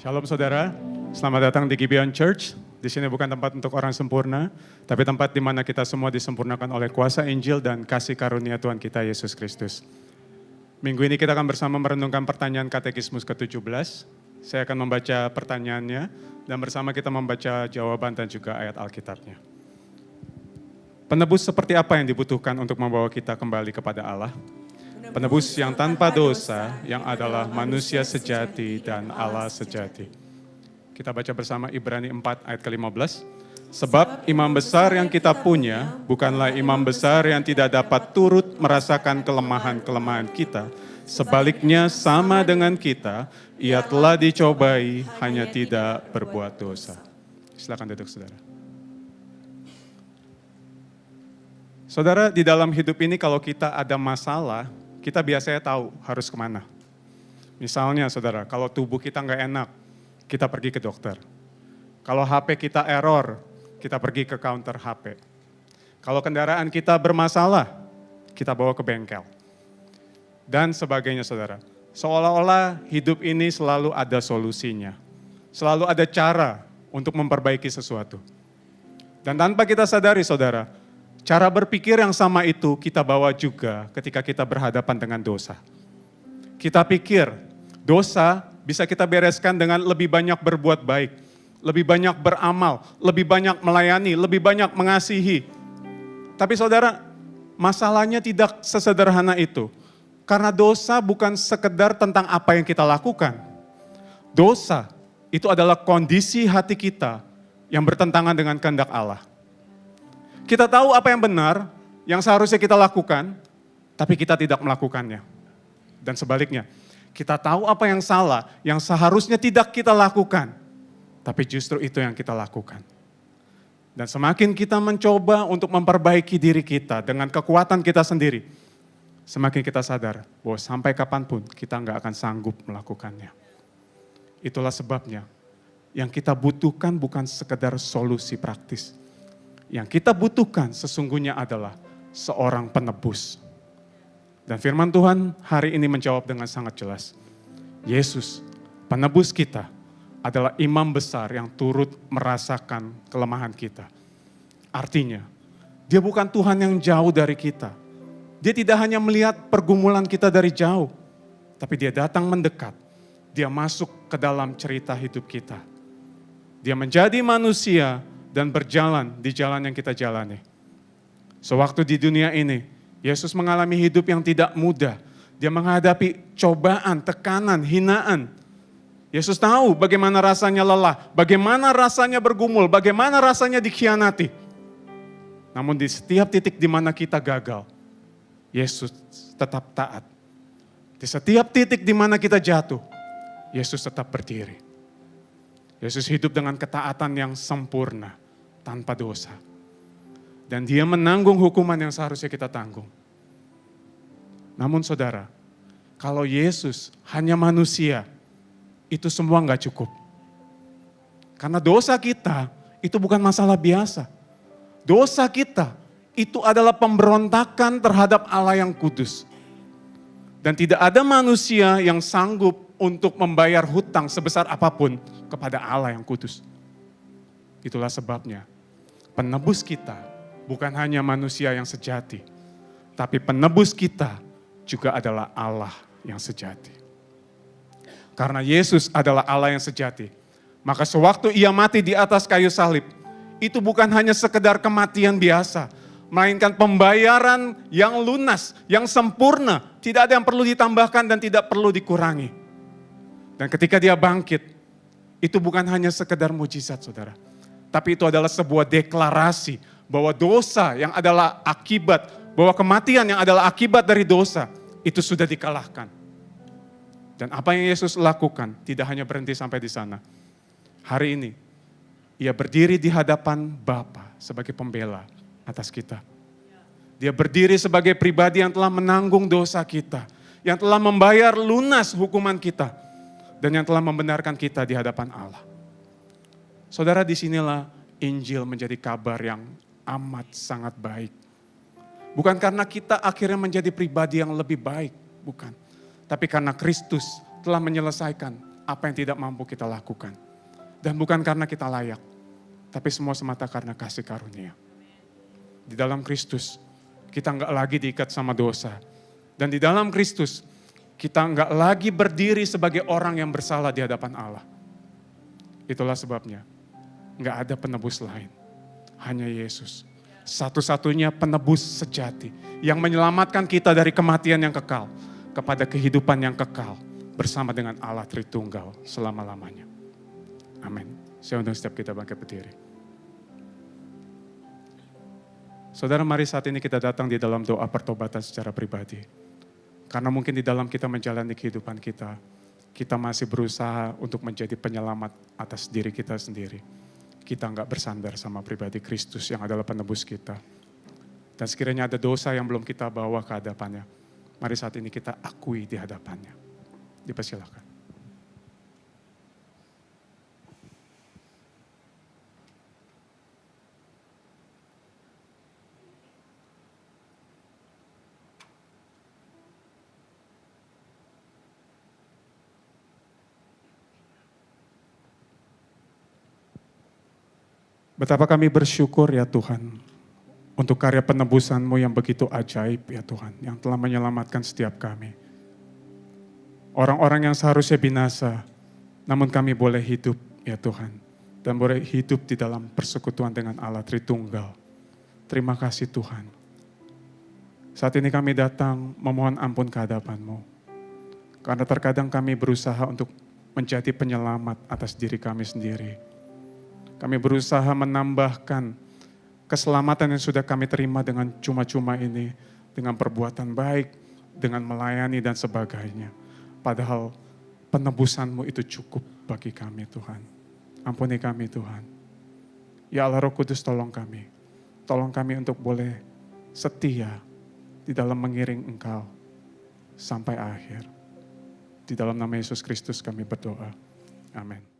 Shalom saudara, selamat datang di Gibeon Church. Di sini bukan tempat untuk orang sempurna, tapi tempat di mana kita semua disempurnakan oleh kuasa Injil dan kasih karunia Tuhan kita Yesus Kristus. Minggu ini kita akan bersama merenungkan pertanyaan katekismus ke-17. Saya akan membaca pertanyaannya dan bersama kita membaca jawaban dan juga ayat Alkitabnya. Penebus seperti apa yang dibutuhkan untuk membawa kita kembali kepada Allah? Penebus yang tanpa dosa, yang adalah manusia sejati dan Allah sejati. Kita baca bersama Ibrani 4 ayat ke-15. Sebab imam besar yang kita punya bukanlah imam besar yang tidak dapat turut merasakan kelemahan-kelemahan kita. Sebaliknya sama dengan kita, ia telah dicobai hanya tidak berbuat dosa. Silakan duduk saudara. Saudara, di dalam hidup ini kalau kita ada masalah, kita biasanya tahu harus kemana. Misalnya saudara, kalau tubuh kita nggak enak, kita pergi ke dokter. Kalau HP kita error, kita pergi ke counter HP. Kalau kendaraan kita bermasalah, kita bawa ke bengkel. Dan sebagainya saudara. Seolah-olah hidup ini selalu ada solusinya. Selalu ada cara untuk memperbaiki sesuatu. Dan tanpa kita sadari saudara, cara berpikir yang sama itu kita bawa juga ketika kita berhadapan dengan dosa. Kita pikir dosa bisa kita bereskan dengan lebih banyak berbuat baik, lebih banyak beramal, lebih banyak melayani, lebih banyak mengasihi. Tapi saudara, masalahnya tidak sesederhana itu. Karena dosa bukan sekedar tentang apa yang kita lakukan. Dosa itu adalah kondisi hati kita yang bertentangan dengan kehendak Allah. Kita tahu apa yang benar, yang seharusnya kita lakukan, tapi kita tidak melakukannya. Dan sebaliknya, kita tahu apa yang salah, yang seharusnya tidak kita lakukan, tapi justru itu yang kita lakukan. Dan semakin kita mencoba untuk memperbaiki diri kita dengan kekuatan kita sendiri, semakin kita sadar bahwa sampai kapanpun kita nggak akan sanggup melakukannya. Itulah sebabnya yang kita butuhkan bukan sekedar solusi praktis. Yang kita butuhkan sesungguhnya adalah seorang penebus. Dan firman Tuhan hari ini menjawab dengan sangat jelas. Yesus, penebus kita, adalah imam besar yang turut merasakan kelemahan kita. Artinya, dia bukan Tuhan yang jauh dari kita. Dia tidak hanya melihat pergumulan kita dari jauh, tapi dia datang mendekat. Dia masuk ke dalam cerita hidup kita. Dia menjadi manusia dan berjalan di jalan yang kita jalani. Sewaktu di dunia ini, Yesus mengalami hidup yang tidak mudah. Dia menghadapi cobaan, tekanan, hinaan. Yesus tahu bagaimana rasanya lelah, bagaimana rasanya bergumul, bagaimana rasanya dikhianati. Namun di setiap titik di mana kita gagal, Yesus tetap taat. Di setiap titik di mana kita jatuh, Yesus tetap berdiri. Yesus hidup dengan ketaatan yang sempurna, tanpa dosa. Dan dia menanggung hukuman yang seharusnya kita tanggung. Namun saudara, kalau Yesus hanya manusia, itu semua nggak cukup. Karena dosa kita itu bukan masalah biasa. Dosa kita itu adalah pemberontakan terhadap Allah yang kudus. Dan tidak ada manusia yang sanggup untuk membayar hutang sebesar apapun kepada Allah yang kudus. Itulah sebabnya penebus kita bukan hanya manusia yang sejati, tapi penebus kita juga adalah Allah yang sejati. Karena Yesus adalah Allah yang sejati, maka sewaktu ia mati di atas kayu salib, itu bukan hanya sekedar kematian biasa, melainkan pembayaran yang lunas, yang sempurna, tidak ada yang perlu ditambahkan dan tidak perlu dikurangi. Dan ketika dia bangkit, itu bukan hanya sekedar mujizat saudara, tapi itu adalah sebuah deklarasi bahwa dosa yang adalah akibat, bahwa kematian yang adalah akibat dari dosa, itu sudah dikalahkan. Dan apa yang Yesus lakukan tidak hanya berhenti sampai di sana. Hari ini, ia berdiri di hadapan Bapa sebagai pembela atas kita. Dia berdiri sebagai pribadi yang telah menanggung dosa kita, yang telah membayar lunas hukuman kita, dan yang telah membenarkan kita di hadapan Allah. Saudara, disinilah Injil menjadi kabar yang amat sangat baik. Bukan karena kita akhirnya menjadi pribadi yang lebih baik, bukan. Tapi karena Kristus telah menyelesaikan apa yang tidak mampu kita lakukan. Dan bukan karena kita layak, tapi semua semata karena kasih karunia. Di dalam Kristus, kita nggak lagi diikat sama dosa. Dan di dalam Kristus, kita nggak lagi berdiri sebagai orang yang bersalah di hadapan Allah. Itulah sebabnya, nggak ada penebus lain. Hanya Yesus. Satu-satunya penebus sejati. Yang menyelamatkan kita dari kematian yang kekal. Kepada kehidupan yang kekal. Bersama dengan Allah Tritunggal selama-lamanya. Amin. Saya undang setiap kita bangkit berdiri. Saudara, mari saat ini kita datang di dalam doa pertobatan secara pribadi. Karena mungkin di dalam kita menjalani kehidupan kita, kita masih berusaha untuk menjadi penyelamat atas diri kita sendiri. Kita enggak bersandar sama pribadi Kristus yang adalah penebus kita. Dan sekiranya ada dosa yang belum kita bawa ke hadapannya, mari saat ini kita akui di hadapannya. Dipersilakan. Betapa kami bersyukur ya Tuhan, untuk karya penebusan-Mu yang begitu ajaib ya Tuhan, yang telah menyelamatkan setiap kami. Orang-orang yang seharusnya binasa, namun kami boleh hidup ya Tuhan, dan boleh hidup di dalam persekutuan dengan Allah Tritunggal. Terima kasih Tuhan. Saat ini kami datang memohon ampun ke hadapan-Mu, karena terkadang kami berusaha untuk menjadi penyelamat atas diri kami sendiri. Kami berusaha menambahkan keselamatan yang sudah kami terima dengan cuma-cuma ini, dengan perbuatan baik, dengan melayani dan sebagainya. Padahal penebusan-Mu itu cukup bagi kami Tuhan. Ampuni kami Tuhan. Ya Allah Roh Kudus, tolong kami. Tolong kami untuk boleh setia di dalam mengiring Engkau sampai akhir. Di dalam nama Yesus Kristus kami berdoa. Amin.